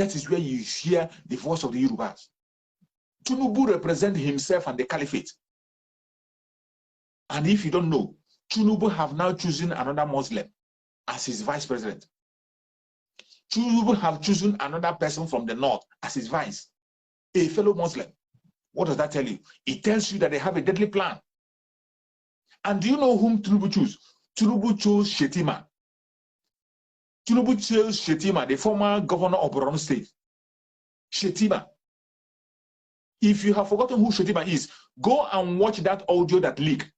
That is where you hear the voice of the Yorubas. Tinubu represents himself and the caliphate. And if you don't know, Tinubu have now chosen another Muslim as his vice president. Tinubu have chosen another person from the north as his vice, a fellow Muslim. What does that tell you? It tells you that they have a deadly plan. And do you know whom Tinubu chose? Tinubu chose Shetima. Tinubu chose Shetima, the former governor of Borno State. Shetima. If you have forgotten who Shetima is, go and watch that audio that leaked.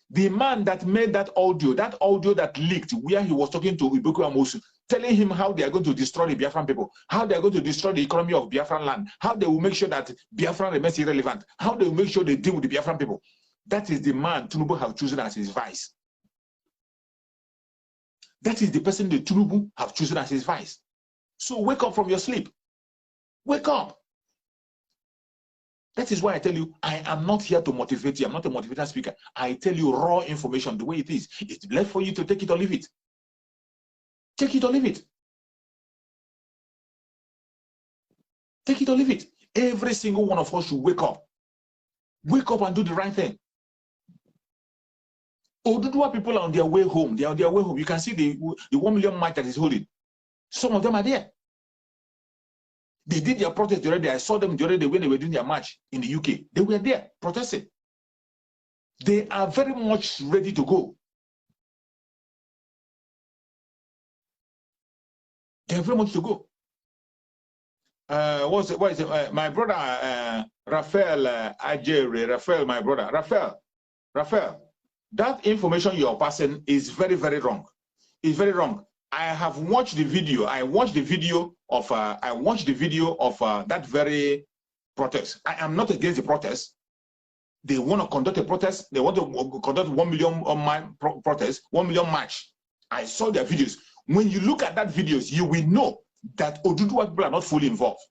The man that made that audio that leaked, where he was talking to Ibuku Amosu, telling him how they are going to destroy the Biafran people, how they are going to destroy the economy of Biafran land, how they will make sure that Biafran remains irrelevant, how they will make sure they deal with the Biafran people. That is the man Tinubu have chosen as his vice. That is the person that Tinubu have chosen as his vice. So wake up from your sleep. Wake up. That is why I tell you, I am not here to motivate you. I'm not a motivator speaker. I tell you raw information the way it is. It's left for you to take it or leave it. Take it or leave it. Take it or leave it. Every single one of us should wake up. Wake up and do the right thing. Oduduwa people are on their way home. They are on their way home. You can see the 1 million march that is holding. Some of them are there. They did their protest already. I saw them already when they were doing their march in the UK. They were there protesting. They are very much ready to go. They are very much to go. What is it? My brother, Raphael Ajere, Raphael, my brother, Raphael, that information you are passing is very, very wrong. It's very wrong. I have watched the video. I watched the video of that very protest. I am not against the protest. They want to conduct a protest. They want to conduct 1 million protest, 1 million march. I saw their videos. When you look at that videos, you will know that Oduduwa people are not fully involved.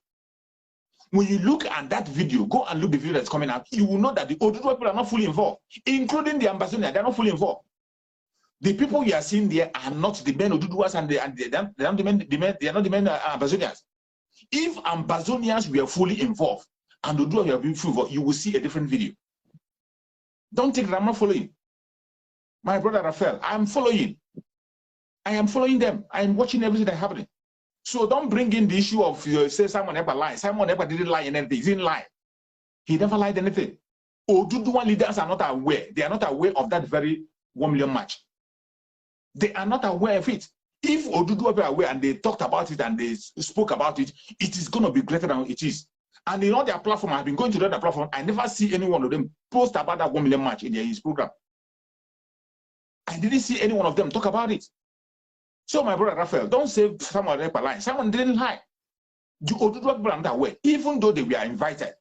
When you look at that video, go and look at the video that's coming out, you will know that the Oduduwa people are not fully involved, including the ambassador. They're not fully involved. The people you are seeing there are not the men Oduduwas, and they are not the men ambassadors. If ambassadors were fully involved and Oduduwa were fully involved, you will see a different video. Don't think that I'm not following. My brother Raphael, I'm following. I am following them. I am watching everything that's happening. So don't bring in the issue of say Simon ever lied. Simon ever didn't lie in anything. He didn't lie. He never lied anything. Oduduwa leaders are not aware. They are not aware of that very 1 million march. They are not aware of it. If Oduduwa were aware and they talked about it and they spoke about it, it is going to be greater than it is. And in all their platform, I've been going to the other platform, I never see any one of them post about that 1 million march in his program. I didn't see any one of them talk about it. So my brother Raphael, don't say someone lied. Someone didn't lie. The Oduduwa people are not aware, even though they were invited.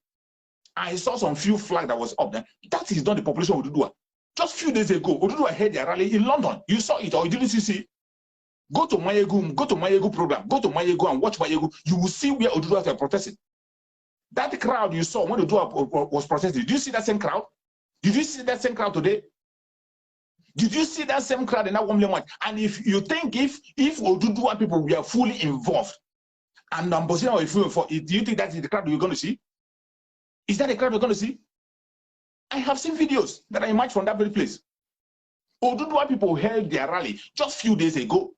I saw some few flags that was up there. That is not the population of Oduduwa. Just a few days ago, Oduduwa had their rally in London. You saw it or you didn't see it? Go to Mayegu program. Go to Mayegu and watch Mayegu. You will see where Oduduwa were protesting. That crowd you saw when Oduduwa was protesting, did you see that same crowd? Did you see that same crowd today? Did you see that same crowd in that 1 million march? And if you think if Oduduwa people were fully involved and Ambosina were fully involved, do you think that is the crowd you're going to see? Is that the crowd you're going to see? I have seen videos that I marched from that very place. Oduduwa people held their rally just a few days ago.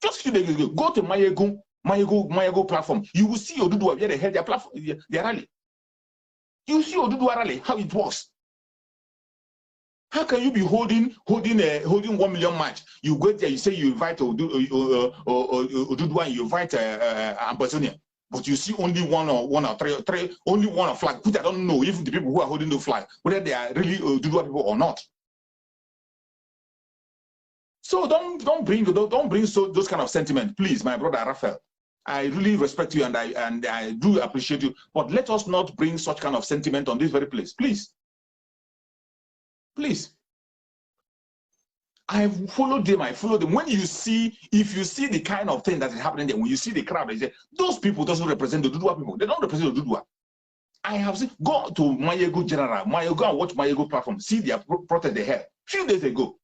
Just a few days ago. Go to Mayegu platform. You will see Oduduwa where they held their platform, their rally. You will see Oduduwa rally, how it works. How can you be holding 1 million march? You go there, you say you invite Oduduwa, you invite Ambazonia, but you see only one or three, only one flag, which I don't know if the people who are holding the flag, whether they are really Oduduwa people or not. So don't bring those kind of sentiment, please, my brother Raphael. I really respect you and I do appreciate you, but let us not bring such kind of sentiment on this very place, please. Please. I followed them. When you see, if you see the kind of thing that is happening there, when you see the crowd, they say, those people doesn't represent the Oduduwa people. They don't represent the Oduduwa. I have seen, go to Mayegu General, Mayegu and watch Mayegu platform, see their protest they had a few days ago.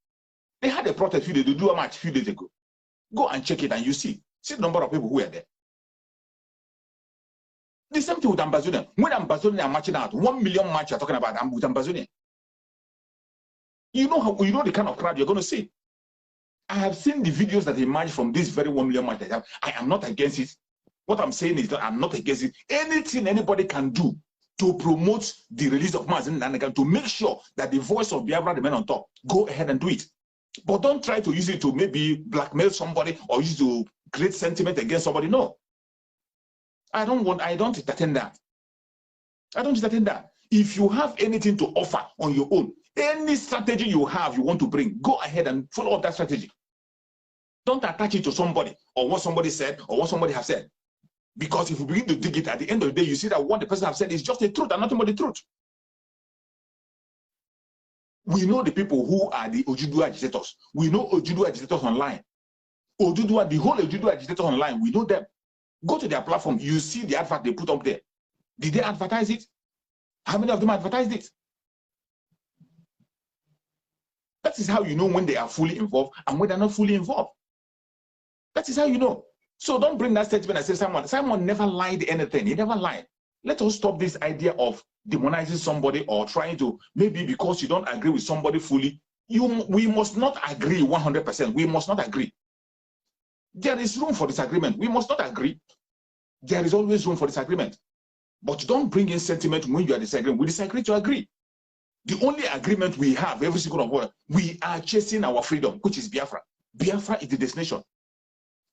They had a protest, the Oduduwa march a few days ago. Go and check it and you see the number of people who were there. The same thing with Ambazonian. When Ambazonian are marching out, 1 million march you're talking about, I'm with Ambazonian. You know the kind of crowd you're going to see. I have seen the videos that emerge from this very 1 million march. I am not against it. What I'm saying is that I'm not against it. Anything anybody can do to promote the release of Mazen Nanakan, to make sure that the voice of Biafra remain on top, go ahead and do it. But don't try to use it to maybe blackmail somebody or use it to create sentiment against somebody. No. I don't entertain that. I don't entertain that. If you have anything to offer on your own, any strategy you have, you want to bring, go ahead and follow up that strategy. Don't attach it to somebody or what somebody said or what somebody has said. Because if you begin to dig it, at the end of the day, you see that what the person has said is just the truth and nothing but the truth. We know the people who are the Ojibwe agitators. We know Ojibwe agitators online. Ojibwe, the whole Ojibwe agitators online, we know them. Go to their platform, you see the advert they put up there. Did they advertise it? How many of them advertised it? That is how you know when they are fully involved and when they're not fully involved. That is how you know. So don't bring that statement and say Simon never lied anything. He never lied. Let us stop this idea of demonizing somebody or trying to, maybe because you don't agree with somebody fully, we must not agree 100%. We must not agree. There is room for disagreement. We must not agree. There is always room for disagreement. But don't bring in sentiment when you are disagreeing. We disagree to agree. The only agreement we have, every single one of us, we are chasing our freedom, which is Biafra. Biafra is the destination.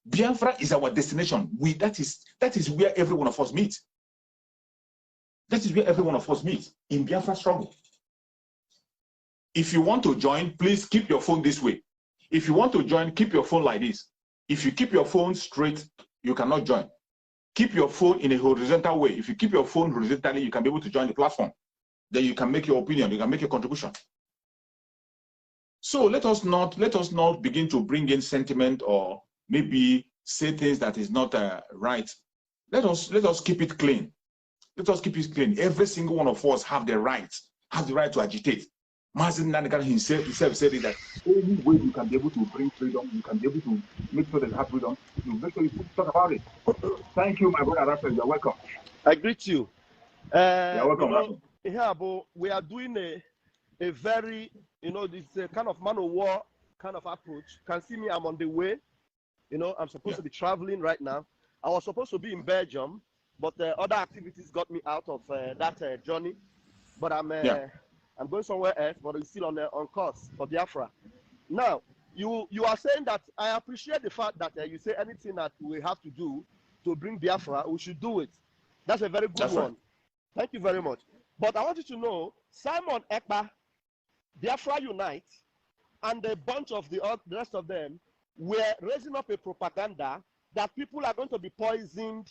Biafra is our destination. That is where every one of us meets. That is where every one of us meets, in Biafra struggle. If you want to join, please keep your phone this way. If you want to join, keep your phone like this. If you keep your phone straight, you cannot join. Keep your phone in a horizontal way. If you keep your phone horizontally, you can be able to join the platform. Then you can make your opinion, you can make your contribution. So let us not begin to bring in sentiment or maybe say things that is not right. Let us keep it clean. Let us keep it clean. Every single one of us have the right to agitate. Mazen Nanakan himself said it, that any way you can be able to bring freedom, you can be able to make sure that you have freedom, you make sure you talk about it. Thank you, my brother Raphael. You're welcome. I greet you. You're welcome. We are doing a very, this kind of man of war kind of approach. You can see me, I'm on the way. I'm supposed to be traveling right now. I was supposed to be in Belgium, but other activities got me out of that journey. But I'm going somewhere else, but it's still on course for Biafra. Now, you are saying that I appreciate the fact that you say anything that we have to do to bring Biafra, we should do it. That's a very good one. Right. Thank you very much. But I want you to know, Simon Ekpa, Biafra Unite, and a bunch of the rest of them were raising up a propaganda that people are going to be poisoned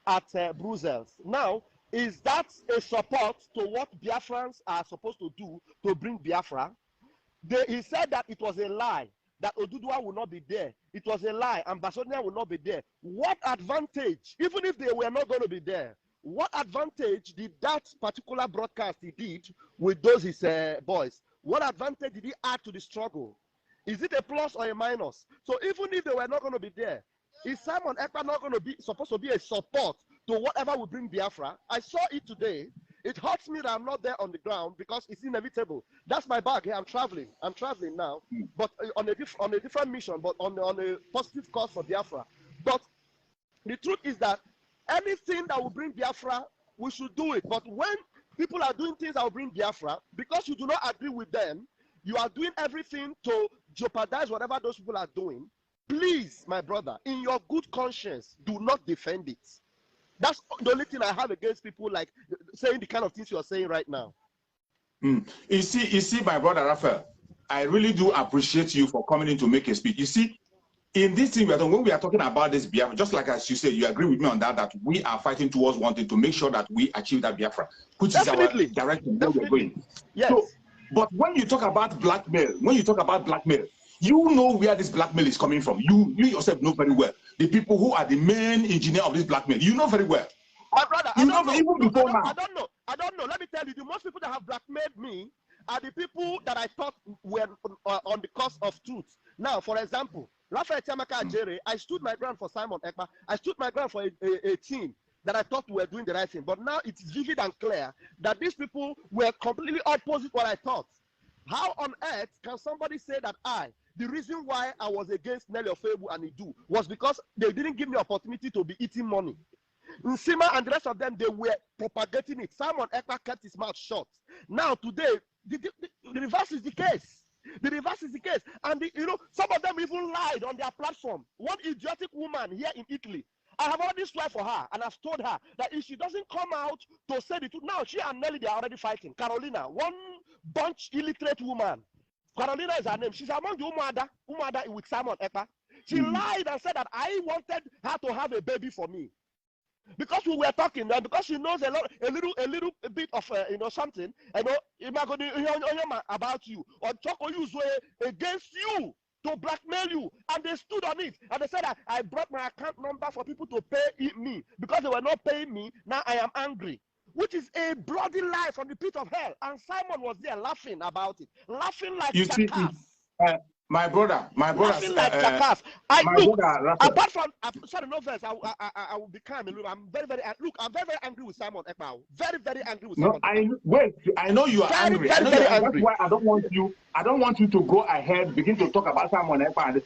at Brussels. Now, is that a support to what Biafrans are supposed to do to bring Biafra? He said that it was a lie, that Oduduwa will not be there. It was a lie, Ambassador will not be there. What advantage, even if they were not going to be there, what advantage did that particular broadcast he did with those his boys, what advantage did he add to the struggle? Is it a plus or a minus? So even if they were not going to be there, is Simon Ekpa not going to be supposed to be a support to whatever will bring Biafra? I saw it today. It hurts me that I'm not there on the ground because it's inevitable. That's my bag here. I'm traveling now, but on a different mission, but on a positive cause for Biafra. But the truth is that anything that will bring Biafra, we should do it. But when people are doing things that will bring Biafra, because you do not agree with them, you are doing everything to jeopardize whatever those people are doing. Please, my brother, in your good conscience, do not defend it. That's the only thing I have against people like saying the kind of things you are saying right now. You see, my brother Raphael, I really do appreciate you for coming in to make a speech. You see, in this thing, when we are talking about this Biafra, just like as you said, you agree with me on that we are fighting towards wanting to make sure that we achieve that Biafra, which is our direction where we're going. Yes. So, but when you talk about blackmail, you know where this blackmail is coming from. You yourself know very well. The people who are the main engineer of this blackmail, you know very well. My brother, I don't know. Let me tell you, the most people that have blackmailed me are the people that I thought were on the cause of truth. Now, for example, Raphael Tiamaka Ajere, I stood my ground for Simon Ekpa. I stood my ground for a team. that I thought we were doing the right thing. But now it is vivid and clear that these people were completely opposite what I thought. How on earth can somebody say that the reason why I was against Nelly Ofebu and Idu was because they didn't give me opportunity to be eating money? Nsima and the rest of them, they were propagating it. Simon Ekpa kept his mouth shut. Now today, the reverse is the case. The reverse is the case. And some of them even lied on their platform. One idiotic woman here in Italy, I have already swear for her, and I've told her that if she doesn't come out to say the truth, now she and Nelly, they are already fighting. Carolina, one bunch illiterate woman. Carolina is her name. She's among the Umada with Simon Ekpa. She lied and said that I wanted her to have a baby for me. Because we were talking, and because she knows a little bit of something, about you, or talk or use against you to blackmail you, and they stood on it, and they said that I brought my account number for people to pay me because they were not paying me. Now I am angry, which is a bloody lie from the pit of hell. And Simon was there laughing about it, laughing like jackass. My brother, laughing like jackass. Apart from sorry, no verse. I will be calm. I'm very angry with Simon Ekpa. Very angry with Simon. I know you are angry. Very That's angry. why I don't want you to go ahead, begin to talk about Simon Ekpa.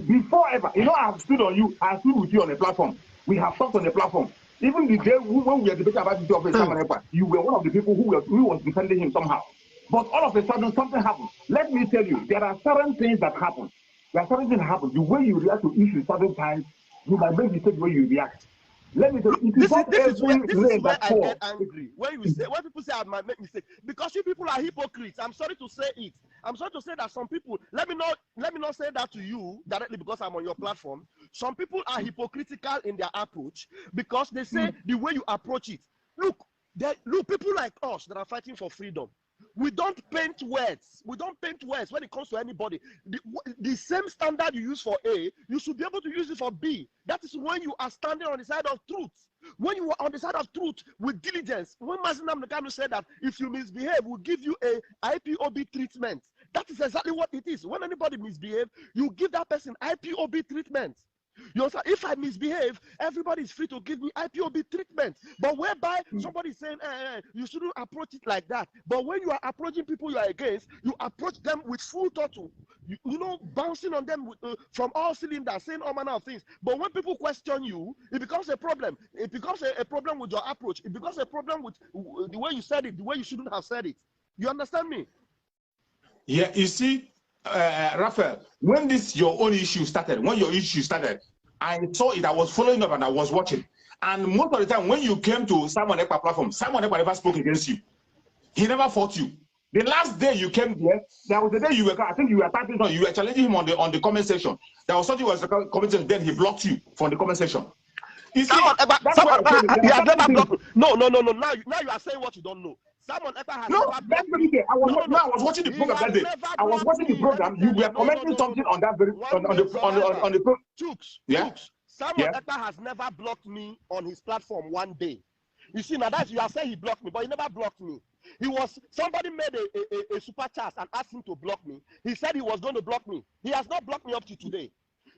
Before ever, I have stood on you. I stood with you on the platform. We have talked on the platform. Even the day when we were debating about the job of Simon Ekpa, you were one of the people who was defending him somehow. But all of a sudden, something happened. Let me tell you, there are certain things that happen. The way you react to issues certain times, you might make mistakes when you react. Let me tell you, this is where I get angry. When people say I might make mistakes, because you people are hypocrites. I'm sorry to say it. I'm sorry to say that some people, let me not say that to you directly because I'm on your platform. Some people are hypocritical in their approach because they say the way you approach it. Look, people like us that are fighting for freedom. We don't paint words. We don't paint words when it comes to anybody. The same standard you use for A, you should be able to use it for B. That is when you are standing on the side of truth. When you are on the side of truth with diligence. When Mazinam Nakano said that if you misbehave, we'll give you a IPOB treatment. That is exactly what it is. When anybody misbehaves, you give that person IPOB treatment. If I misbehave, everybody is free to give me IPOB treatment. But whereby somebody is saying, you shouldn't approach it like that. But when you are approaching people you are against, you approach them with full throttle. Bouncing on them from all cylinders, saying all manner of things. But when people question you, it becomes a problem. It becomes a problem with your approach. It becomes a problem with the way you said it, the way you shouldn't have said it. You understand me? Yeah, you see, Raphael, when your own issue started, I saw it, I was following up and I was watching. And most of the time, when you came to Simon Ekpa platform, Simon Ekpa never spoke against you. He never fought you. The last day you came there was the day you were, I think you were typing on, you were challenging him on the comment section. There was something was commenting, then he blocked you from the comment section. You see, he has never blocked me. No. Now you are saying what you don't know. Simon Ekpa has never blocked me. I was watching the program that day. I was watching the program. You were commenting something on that on the program. Chooks. Simon Ekpa has never blocked me on his platform one day. You see, now you are saying he blocked me, but he never blocked me. Somebody made a super chat and asked him to block me. He said he was going to block me. He has not blocked me up to today.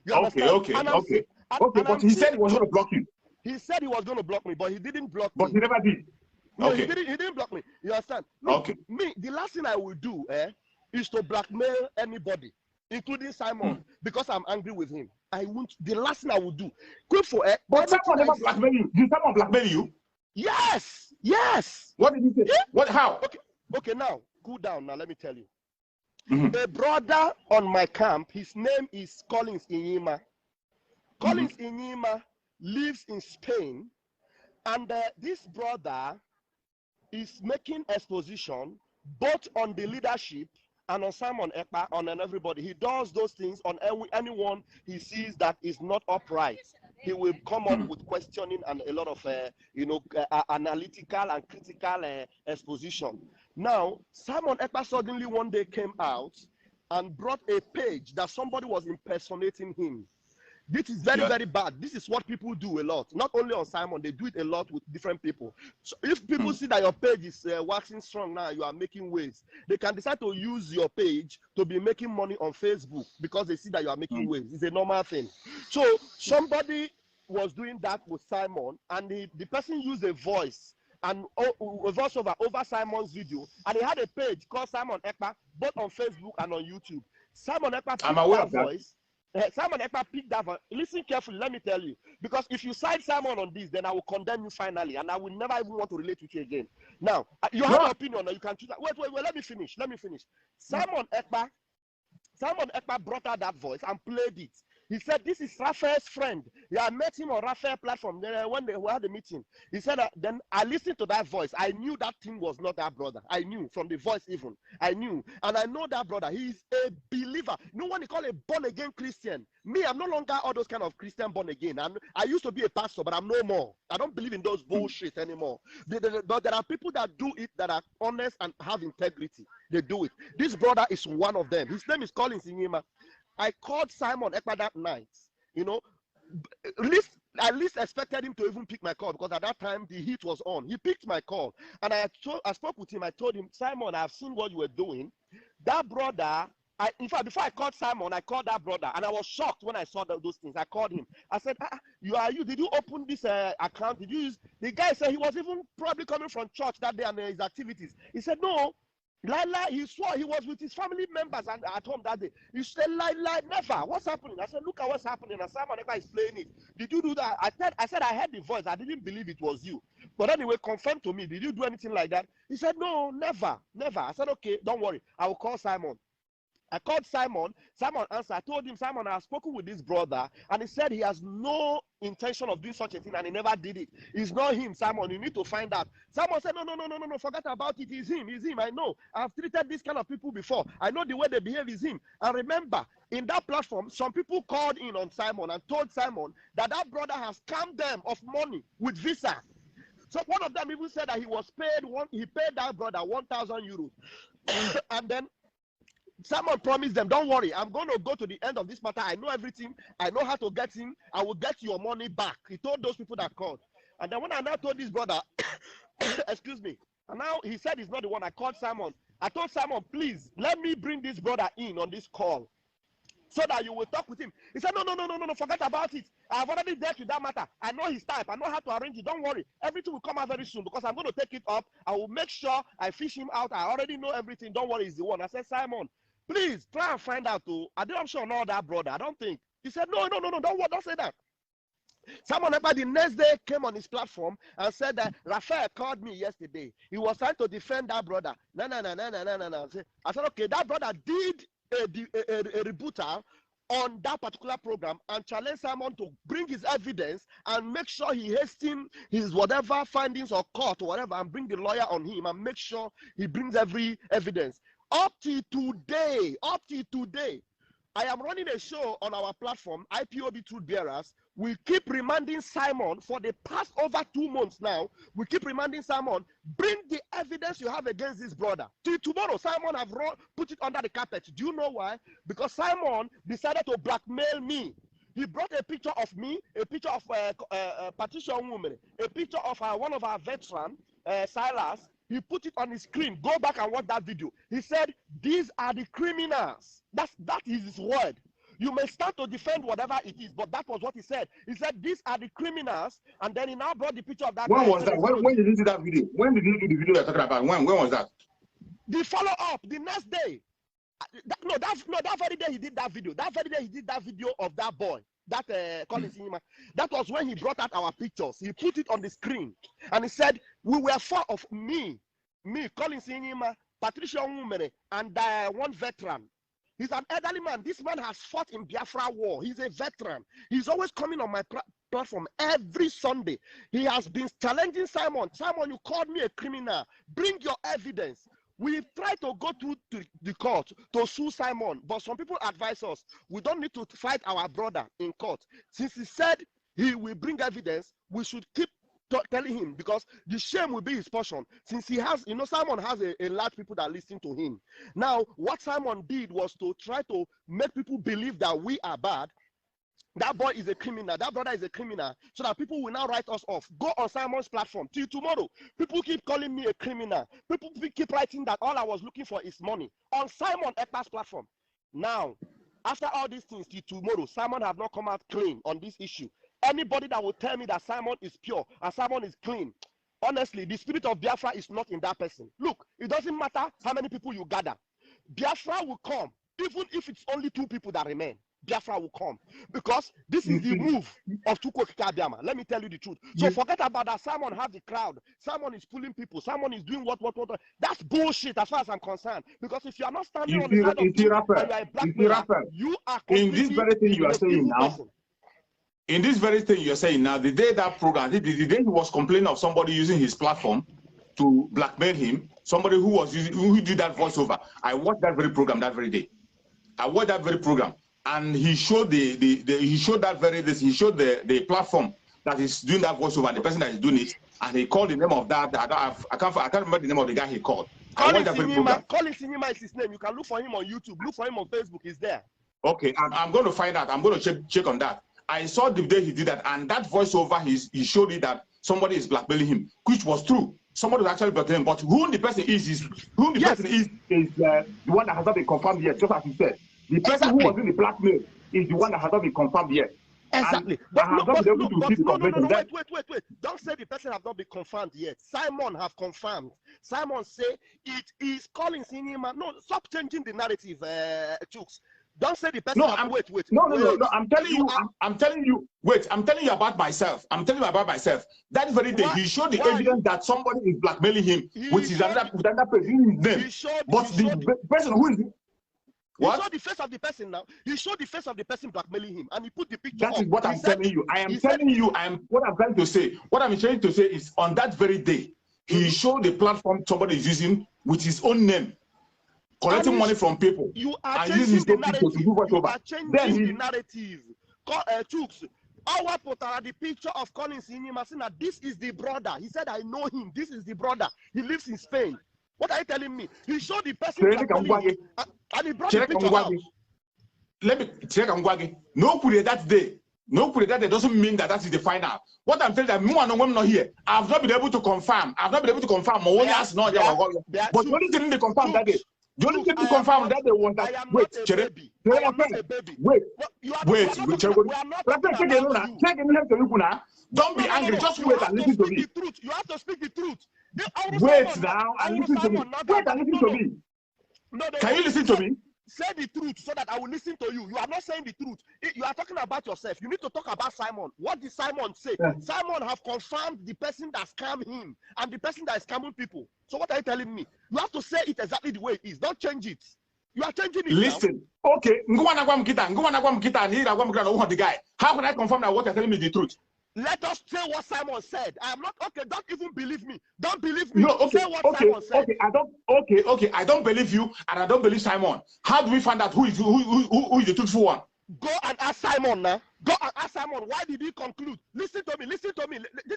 You understand? Okay. But he said he was going to block you. He said he was going to block me, but he didn't block me. But he never did. No, he didn't block me. You understand? Look, me, the last thing I will do is to blackmail anybody, including Simon, because I'm angry with him. The last thing I will do. But someone never blackmail you. Did someone blackmail you? Yes. What did he say? Yeah? How? Okay, now, cool down. Now, let me tell you. A brother on my camp, his name is Collins Inyima. Collins Inyima lives in Spain. And this brother is making exposition both on the leadership and on Simon Ekpa, on everybody. He does those things on anyone he sees that is not upright. He will come up with questioning and a lot of analytical and critical exposition. Now, Simon Ekpa suddenly one day came out and brought a page that somebody was impersonating him. This is very bad. This is what people do a lot. Not only on Simon, they do it a lot with different people. So if people see that your page is waxing strong now, you are making waves, they can decide to use your page to be making money on Facebook because they see that you are making waves. It's a normal thing. So somebody was doing that with Simon, and the person used a voice and a voiceover over Simon's video, and he had a page called Simon Ekpa, both on Facebook and on YouTube. Simon Ekpa picked that voice. Simon Ekpa picked that voice. Listen carefully, let me tell you, because if you side Simon on this, then I will condemn you finally, and I will never even want to relate with you again. Now, you have an opinion, or you can choose. Wait, let me finish. Simon Ekpa brought out that voice and played it. He said, this is Raphael's friend. Yeah, I met him on Raphael platform when they had a meeting. He said, then I listened to that voice. I knew that thing was not that brother. I knew from the voice even. I knew. And I know that brother. He is a believer. No one they call a born-again Christian. Me, I'm no longer all those kind of Christian born-again. I used to be a pastor, but I'm no more. I don't believe in those bullshit anymore. But there are people that do it that are honest and have integrity. They do it. This brother is one of them. His name is Colin Sinyima. I called Simon Ekpa that night. You know, I least expected him to even pick my call, because at that time the heat was on. He picked my call, and I spoke with him. I told him, Simon, I've seen what you were doing. That brother, in fact, before I called Simon, I called that brother, and I was shocked when I saw those things. I called him. I said, did you open this account? Did you use? The guy said he was even probably coming from church that day and his activities. He said, no. He swore he was with his family members and at home that day. He said, never. What's happening? I said, look at what's happening. And Simon Ekpa is playing it. Did you do that? I said, I heard the voice. I didn't believe it was you. But anyway, confirm to me. Did you do anything like that? He said, no, never. I said, okay, don't worry. I will call Simon. I called Simon. Simon answered. I told him, Simon, I have spoken with this brother, and he said he has no intention of doing such a thing, and he never did it. It's not him, Simon. You need to find out. Simon said, no, forget about it. It's him. I know. I've treated this kind of people before. I know the way they behave is him. And remember, in that platform, some people called in on Simon and told Simon that brother has scammed them of money with Visa. So one of them even said that he paid that brother 1,000 euros. And then Simon promised them, don't worry, I'm going to go to the end of this matter. I know everything. I know how to get him. I will get your money back. He told those people that called. And then when I now told this brother, excuse me, and now he said he's not the one. I called Simon. I told Simon, please, let me bring this brother in on this call so that you will talk with him. He said, no, forget about it. I've already dealt with that matter. I know his type. I know how to arrange it. Don't worry. Everything will come out very soon, because I'm going to take it up. I will make sure I fish him out. I already know everything. Don't worry, he's the one. I said, Simon, please try and find out. I'm sure not that brother. I don't think. He said, no, don't say that. Someone about the next day came on his platform and said that Raphael called me yesterday. He was trying to defend that brother. No. I said, okay, that brother did a rebuttal on that particular program and challenge Simon to bring his evidence and make sure he hastens his whatever findings or court or whatever, and bring the lawyer on him and make sure he brings every evidence. Up till today, I am running a show on our platform, IPOB Truth Bearers. We keep reminding Simon for the past over 2 months now. We keep reminding Simon, bring the evidence you have against this brother. Till tomorrow, Simon have put it under the carpet. Do you know why? Because Simon decided to blackmail me. He brought a picture of me, a picture of Patricia Woman, a picture of one of our veterans, Silas. He put it on his screen. Go back and watch that video. He said, these are the criminals. That is his word. You may start to defend whatever it is, but that was what he said. He said, these are the criminals, and then he now brought the picture of that. When was that? When did you do that video? When did you do the video you're talking about? When was that? The follow-up, the next day. That very day he did that video. That very day he did that video of that boy. That Colin Sinyima. That was when he brought out our pictures. He put it on the screen, and he said, we were four of me, Colin Sinyima, Patricia Woman, and one veteran. He's an elderly man. This man has fought in Biafra war. He's a veteran. He's always coming on my platform every Sunday. He has been challenging Simon. Simon, you called me a criminal. Bring your evidence. We tried to go to the court to sue Simon, but some people advise us, we don't need to fight our brother in court. Since he said he will bring evidence, we should keep telling him, because the shame will be his portion. Since he has, Simon has a large people that listen to him. Now, what Simon did was to try to make people believe that we are bad. That boy is a criminal. That brother is a criminal. So that people will now write us off. Go on Simon's platform. Till tomorrow, people keep calling me a criminal. People keep writing that all I was looking for is money. On Simon Ekpa's platform. Now, after all these things, till tomorrow, Simon have not come out clean on this issue. Anybody that will tell me that Simon is pure and Simon is clean, honestly, the spirit of Biafra is not in that person. Look, it doesn't matter how many people you gather. Biafra will come, even if it's only 2 people that remain. Biafra will come, because this is the move of Chukwuokike Abiama. Let me tell you the truth. So forget about that. Simon has the crowd. Simon is pulling people. Simon is doing what. That's bullshit as far as I'm concerned. Because if you are not standing on the side of truth and you are a blackmailer, you are in this very thing you are saying now. Person. In this very thing you're saying now, the day that program, the day he was complaining of somebody using his platform to blackmail him, somebody who did that voiceover, I watched that very program that very day. I watched that very program, and he showed he showed the platform that is doing that voiceover and the person that is doing it, and he called the name of that. I can't remember the name of the guy he called. Colin Sinima is his name. You can look for him on YouTube. Look for him on Facebook. He's there. Okay, I'm going to find out. I'm going to check on that. I saw the day he did that, and that voiceover, he showed it that somebody is blackmailing him, which was true. Somebody was actually blackmailing him, but who the person is the one that has not been confirmed yet, just as you said. The person who was in the blackmail is the one that has not been confirmed yet. Exactly. Wait. Don't say the person have not been confirmed yet. Simon have confirmed. Simon say it is calling cinema. No, stop changing the narrative, Chooks. Don't say the person. No, wait. No. I'm telling you. I'm telling you. Wait. I'm telling you about myself. That very day, he showed the evidence that somebody is blackmailing him, which is another person's name. But the person who is. What? He showed the face of the person now. He showed the face of the person blackmailing him, and he put the picture. That is what I'm telling you. I am telling you. What I'm trying to say. What I'm trying to say is, on that very day, he showed the platform somebody is using with his own name, collecting money from people. You are changing the narrative. You are changing the narrative. Chooks, our put the picture of Colin Sinima saying that this is the brother. He said, I know him. This is the brother. He lives in Spain. What are you telling me? He showed the person and he brought the picture out. Let me check on Gwagi. No put that day. No put that day doesn't mean that is the final. What I'm telling you, that I'm not here. I've not been able to confirm. But the only thing they confirm that day. The only thing to confirm that they was that. Wait. Don't be angry. Just wait and listen to me. You have to speak the truth. Wait now and listen to me. Wait and listen to me. Can you listen to me? Say the truth so that I will listen to you. You are not saying the truth. You are talking about yourself. You need to talk about Simon. What did Simon say? Yeah. Simon have confirmed the person that scammed him and the person that is scamming people. So what are you telling me? You have to say it exactly the way it is. Don't change it. You are changing it. Listen. Now. Okay. The guy. How can I confirm that what you're telling me is the truth? Let us say what Simon said. I am not okay. Don't even believe me. Don't believe me. No, okay. Say what Simon said. Okay. I don't believe you, and I don't believe Simon. How do we find out who is the truthful one? Go and ask Simon now. Go and ask Simon. Why did he conclude? Listen to me. This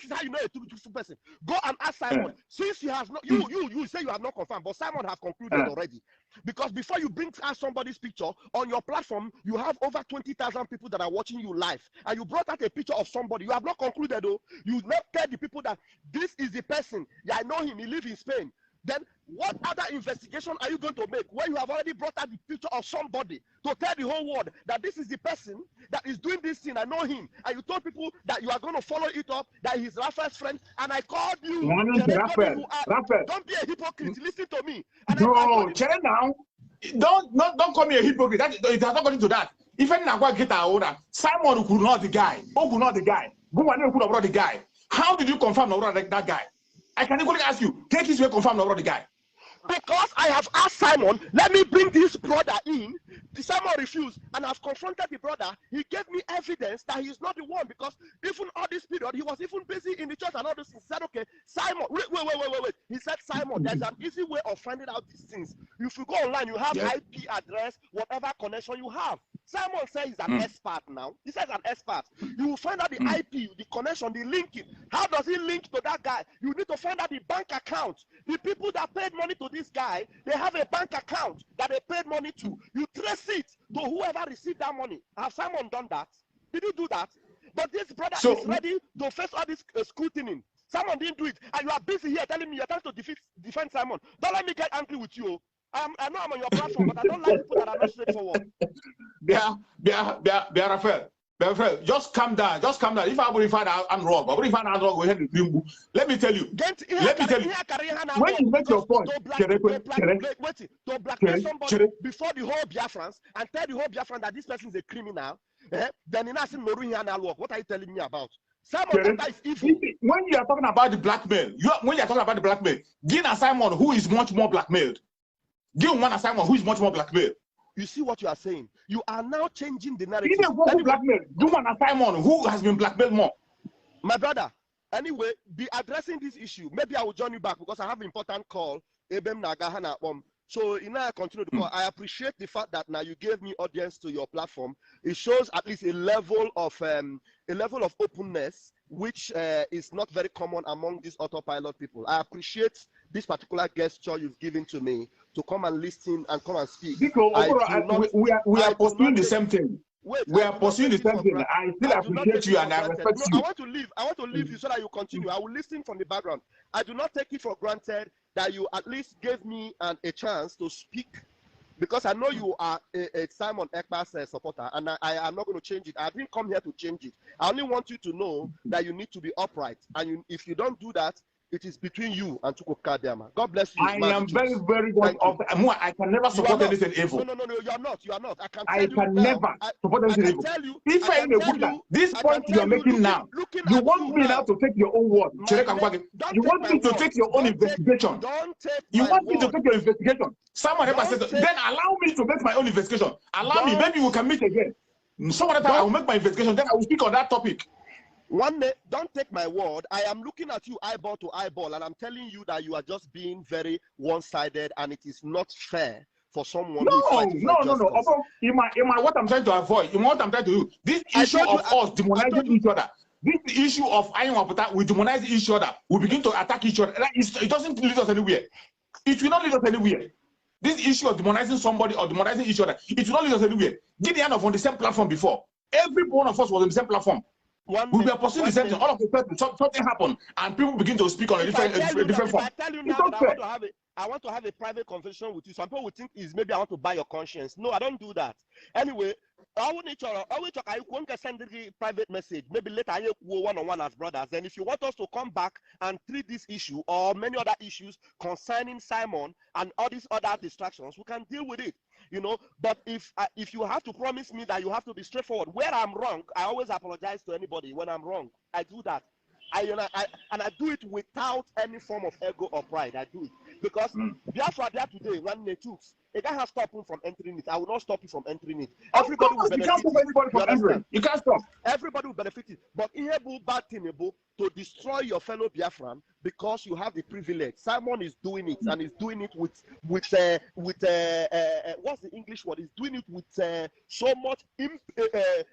is how you know a truthful person. Go and ask Simon. Since he has not, you say you have not confirmed, but Simon has concluded already. Because before you bring out somebody's picture on your platform, you have over 20,000 people that are watching you live, and you brought out a picture of somebody. You have not concluded though. You not tell the people that this is the person. Yeah, I know him. He lives in Spain. Then what other investigation are you going to make when you have already brought out the picture of somebody to tell the whole world that this is the person that is doing this thing? I know him. And you told people that you are going to follow it up, that he's Raphael's friend. And I called you. Raphael. Don't be a hypocrite. Listen to me. And no, chill now. Don't call me a hypocrite. It has not gone into that. If any Nagwa get our order, Simon could not the guy. Who could not the guy? Go and could have the guy. How did you confirm that guy? I can equally ask you, take his way confirm the guy. Because I have asked Simon, let me bring this brother in. Simon refused, and I've confronted the brother. He gave me evidence that he's not the one, because even all this period, he was even busy in the church and all this. He said, okay, Simon, wait. He said, Simon, there's an easy way of finding out these things. If you go online, you have IP address, whatever connection you have. Simon says he's an expert now. He says an expert. You will find out the IP, the connection, the linking. How does he link to that guy? You need to find out the bank account. The people that paid money to this guy, they have a bank account that they paid money to. You trace it to whoever received that money. Have Simon done that? Did he do that? But this brother is ready to face all this scrutiny. Simon didn't do it. And you are busy here telling me you're trying to defend Simon. Don't let me get angry with you. I know I'm on your platform, but I don't like people that are not straightforward. Raphael. Just calm down. Just calm down. If I find out I'm wrong, but if I'm not wrong, let me tell you. When you make your point, to blackmail somebody before the whole Biafrans and tell the whole Biafran that this person is a criminal, then in what are you telling me about? Simon is evil. When you are talking about the blackmail, give Simon who is much more blackmailed. Give one Simon who is much more blackmailed. You see what you are saying? You are now changing the narrative. Blackmail. Do one Simon who has been blackmailed more. My brother, anyway, be addressing this issue. Maybe I will join you back because I have an important call. So I continue to call. I appreciate the fact that now you gave me audience to your platform. It shows at least a level of openness, which is not very common among these autopilot people. I appreciate this particular gesture you've given to me to come and listen and come and speak. Because we are pursuing the same thing. We are pursuing the same thing. I still appreciate you and I respect you. I want to leave you so that you continue. I will listen from the background. I do not take it for granted that you at least gave me a chance to speak, because I know you are a Simon Ekpa's supporter, and I am not going to change it. I didn't come here to change it. I only want you to know that you need to be upright, and if you don't do that, it is between you and Chukwuka Kadiama. God bless you. I am very, very much I can never support anything evil. No, you are not. You are not. I can never support anything evil. If I am this point you are making now, you want me now to take your own word. You want me to take your own investigation. You want me to take your investigation. Someone ever said, then allow me to make my own investigation. Allow me. Maybe we can meet again. Some other time I will make my investigation. Then I will speak on that topic. One day, don't take my word. I am looking at you eyeball to eyeball, and I'm telling you that you are just being very one-sided, and it is not fair for someone. No. What I'm trying to avoid, what I'm trying to do, this issue of us demonizing each other, this issue of we demonize each other, we begin to attack each other. It doesn't lead us anywhere. It will not lead us anywhere. This issue of demonizing somebody or demonizing each other, it will not lead us anywhere. Gideon of on the same platform before. Every one of us was on the same platform. We were pursuing the same thing. All of a sudden, something happened, and people begin to speak on a different form. I tell you now that I want to have a private conversation with you. Some people would think is maybe I want to buy your conscience. No, I don't do that. Anyway, I will send a private message. Maybe later I will one-on-one as brothers. And if you want us to come back and treat this issue or many other issues concerning Simon and all these other distractions, we can deal with it. But if you have to promise me that you have to be straightforward, where I'm wrong, I always apologize to anybody when I'm wrong. I do that. I do it without any form of ego or pride. I do it because Biafra there today when they took, a guy has stopped him from entering it. I will not stop you from entering it. Everybody will benefit. You can't stop anybody from entering. You can't stop. Everybody will benefit it. But bad thing to destroy your fellow Biafran because you have the privilege. Simon is doing it, and he's doing it with what's the English word? He's doing it with so much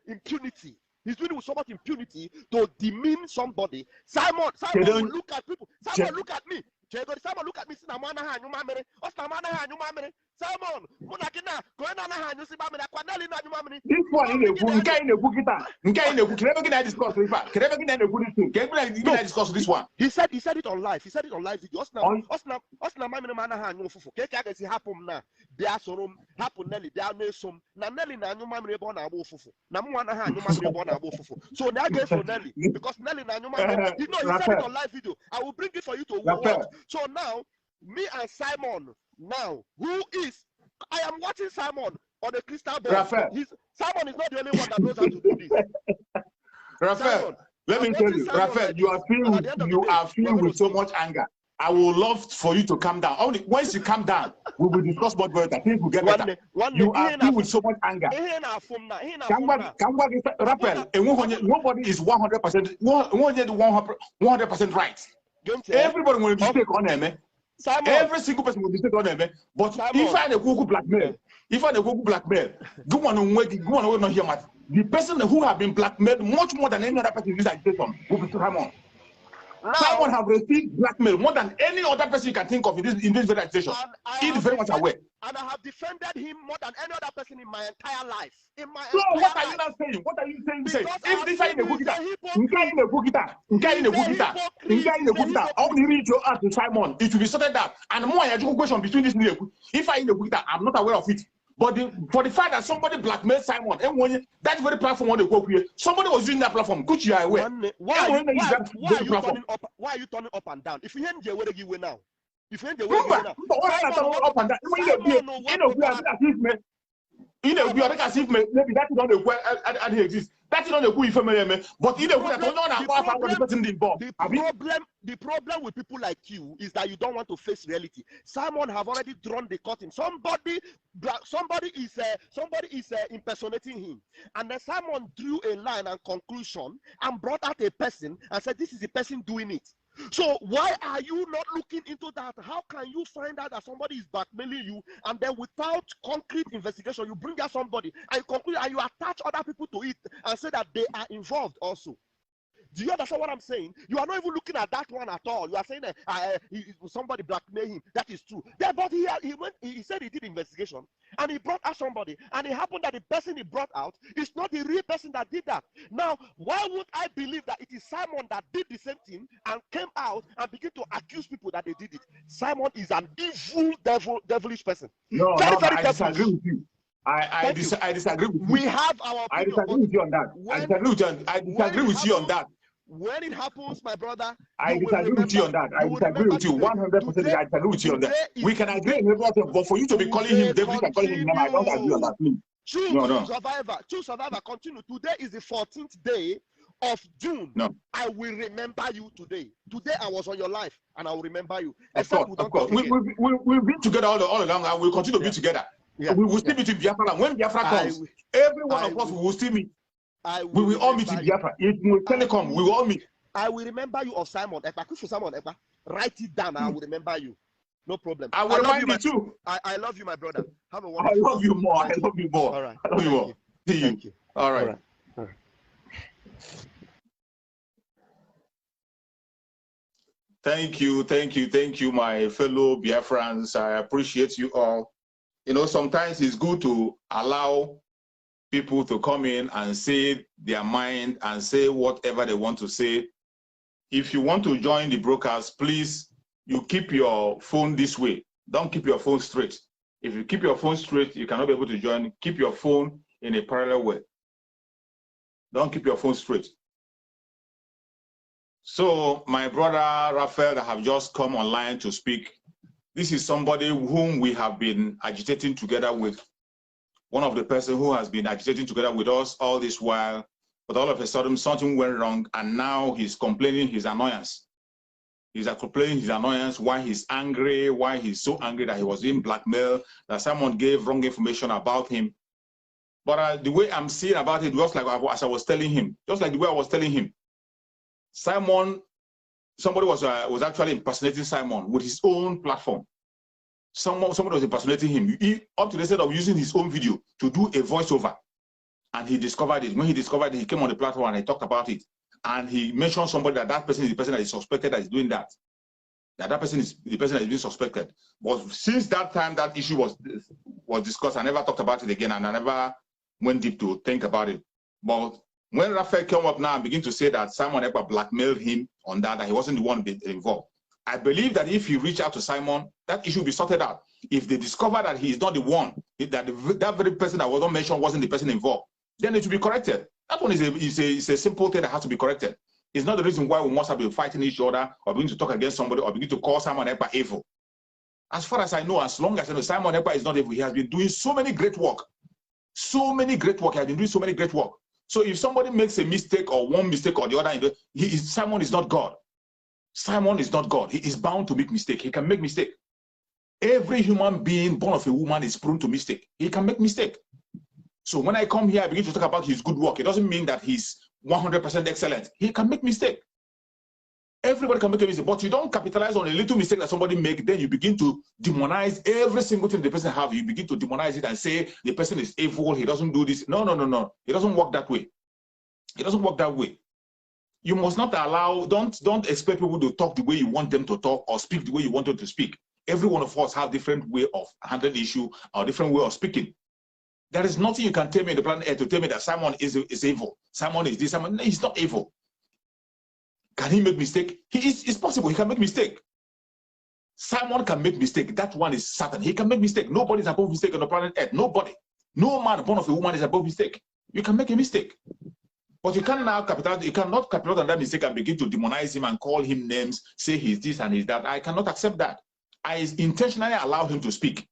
impunity. He's doing it with so much impunity to demean somebody. Simon will look at people. Simon, look at me. Simon, look at me. Simon, this one in discuss this one. He said it on live. He said it on live video. So now get for Nelly because Nelly he said it on live video. I will bring it for you to watch. So now, me and Simon, I am watching Simon on the crystal ball. Simon is not the only one that knows how to do this. Raphael, let me tell you, Raphael, you are filled with so much anger. I would love for you to calm down. Only once you calm down, we will discuss much better. Things will get better. You are filled with so much anger. Raphael, nobody is 100%. 100% right. Everybody will mistake on them. Every single person will mistake on them. But if I go blackmail, go on not hear much. The person who have been blackmailed much more than any other person in this agitation will be Simon. Simon have received blackmail more than any other person you can think of in this very agitation. He is very much aware. And I have defended him more than any other person in my entire life. So what are you not saying? What are you saying? If this is in the Bukita, only reach your out to Simon, it will be sorted out. And more question between this. If I in the Bukita, I'm not aware of it. But for the fact that somebody blackmailed Simon, and when that very platform on the go here, somebody was using that platform. Could you aware? Why are you turning up and down? If you ain't where you were now, if you ain't where you were now, up and down. Maybe that don't exist. That's not a good information. But either way, the problem with people like you is that you don't want to face reality. Simon have already drawn the curtain. Somebody is impersonating him, and then Simon drew a line and conclusion and brought out a person and said, "This is the person doing it." So why are you not looking into that? How can you find out that somebody is blackmailing you, and then without concrete investigation, you bring out somebody and conclude and you attach other people to it and say that they are involved also? Do you understand what I'm saying? You are not even looking at that one at all. You are saying that somebody blackmailed him. That is true. Yeah, but he said he did investigation and he brought out somebody, and it happened that the person he brought out is not the real person that did that. Now, why would I believe that it is Simon that did the same thing and came out and began to accuse people that they did it? Simon is an evil, devilish person. I disagree with you. I disagree with you. We have our opinion. I disagree with you on that. I disagree with you on that. When it happens, my brother, I disagree with you on that. I disagree with you 100%. I disagree with you on that. We can agree on everything, but for you to be calling him David and calling him name, I don't agree on that. Please. Choose survivor. Continue. Today is the 14th day of June. No. I will remember you today. Today I was on your life, and I will remember you. Of course. We've been together all along, and we'll continue to be together. Yeah. We will still meet in Biafra, and when Biafra comes, every one of us will still meet. We will all meet in Biafra. It will telecom. We will all meet. I will remember you of Simon Ekpa. Simon Ekpa. Write it down. I will remember you. No problem. I will remind you too. I love you, my brother. Have a wonderful. I love you more. I love you more. All right. I love you more. See you. Thank you. All right. All right. Thank you, my fellow Biafrans. I appreciate you all. You know, sometimes it's good to allow people to come in and say their mind and say whatever they want to say. If you want to join the broadcast, please, you keep your phone this way. Don't keep your phone straight. If you keep your phone straight, you cannot be able to join. Keep your phone in a parallel way. Don't keep your phone straight. So my brother Raphael that have just come online to speak, this is somebody whom we have been agitating together with. One of the person who has been agitating together with us all this while, but all of a sudden something went wrong, and now he's complaining his annoyance. He's complaining his annoyance, why he's angry, why he's so angry that he was being blackmailed, that someone gave wrong information about him. But the way I'm seeing about it, just like as I was telling him, just like the way I was telling him, Simon, somebody was actually impersonating Simon with his own platform. Somebody was impersonating him. Up to the state of using his own video to do a voiceover. And he discovered it. When he discovered it, he came on the platform and he talked about it. And he mentioned somebody that person is the person that is suspected that is doing that. That person is the person that is being suspected. But since that time that issue was discussed, I never talked about it again, and I never went deep to think about it. But when Raphael came up now and began to say that Simon Ekpa blackmailed him on that he wasn't the one involved, I believe that if you reach out to Simon, that issue will be sorted out. If they discover that he is not the one, that very person that was not mentioned wasn't the person involved, then it will be corrected. That one is a simple thing that has to be corrected. It's not the reason why we must have been fighting each other or begin to talk against somebody or begin to call Simon Ekpa evil. As far as I know, as long as I know, Simon Ekpa is not evil. He has been doing so many great work. So many great work. He has been doing so many great work. So if somebody makes a mistake or one mistake or the other, Simon is not God. Simon is not God. He is bound to make mistake. He can make mistake. Every human being born of a woman is prone to mistake. He can make mistake. So when I come here, I begin to talk about his good work. It doesn't mean that he's 100% excellent. He can make mistake. Everybody can make a mistake, but you don't capitalize on a little mistake that somebody make. Then you begin to demonize every single thing the person have. You begin to demonize it and say the person is evil. He doesn't do this. No. It doesn't work that way. It doesn't work that way. You must not allow, don't expect people to talk the way you want them to talk or speak the way you want them to speak. Every one of us have different way of handling issue or different way of speaking. There is nothing you can tell me in the planet Earth to tell me that Simon is evil. Simon is this, Simon. No, he's not evil. Can he make mistake? It's possible. He can make mistake. Simon can make mistake. That one is certain. He can make mistake. Nobody is above mistake on the planet Earth. Nobody. No man born of a woman is above mistake. You can make a mistake. But you cannot capitalize on that mistake and begin to demonize him and call him names, say he's this and he's that. I cannot accept that. I intentionally allow him to speak.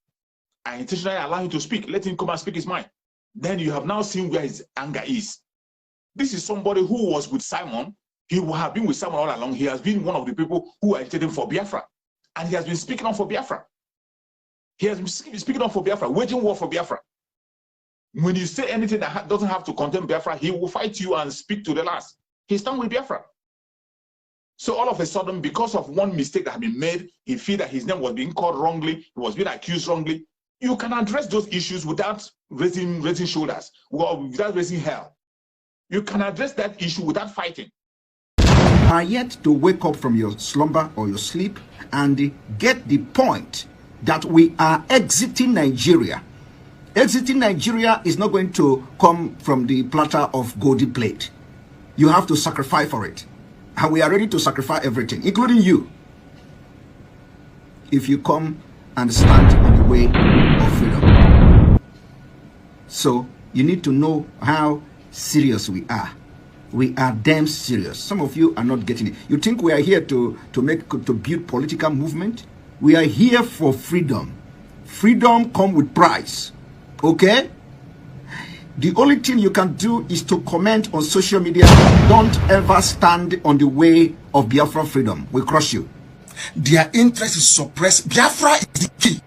I intentionally allow him to speak. Let him come and speak his mind. Then you have now seen where his anger is. This is somebody who was with Simon. He will have been with Simon all along. He has been one of the people who agitated for Biafra. And he has been speaking on for Biafra. He has been speaking on for Biafra, waging war for Biafra. When you say anything that doesn't have to contain Biafra, he will fight you and speak to the last. He's done with Biafra. So all of a sudden, because of one mistake that had been made, he feels that his name was being called wrongly, he was being accused wrongly. You can address those issues without raising shoulders, without raising hell. You can address that issue without fighting. Are yet to wake up from your slumber or your sleep and get the point that we are exiting Nigeria. Exiting Nigeria is not going to come from the platter of golden plate. You have to sacrifice for it. And we are ready to sacrifice everything, including you, if you come and stand on the way of freedom. So you need to know how serious we are. We are damn serious. Some of you are not getting it. You think we are here to build political movement? We are here for freedom. Freedom comes with price. Okay? The only thing you can do is to comment on social media. Don't ever stand on the way of Biafra freedom. We'll crush you. Their interest is suppressed. Biafra is the key.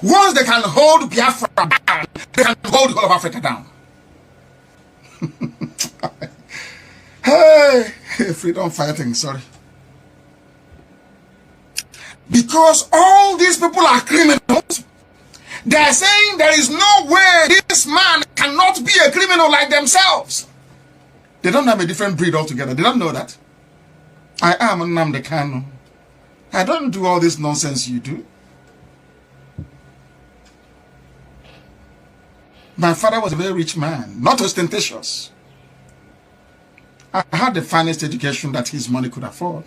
Once they can hold Biafra down, they can hold all of Africa down. Hey, freedom fighting, sorry. Because all these people are criminals. They are saying there is no way this man cannot be a criminal like themselves. They don't have a different breed altogether. They don't know that. I am Nnamdi Kanu. I don't do all this nonsense you do. My father was a very rich man, not ostentatious. I had the finest education that his money could afford.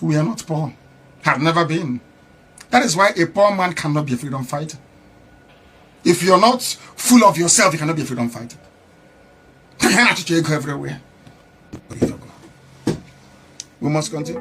We are not poor. Have never been. That is why a poor man cannot be a freedom fighter. If you're not full of yourself, you cannot be a freedom fighter. You have to go everywhere. We must continue.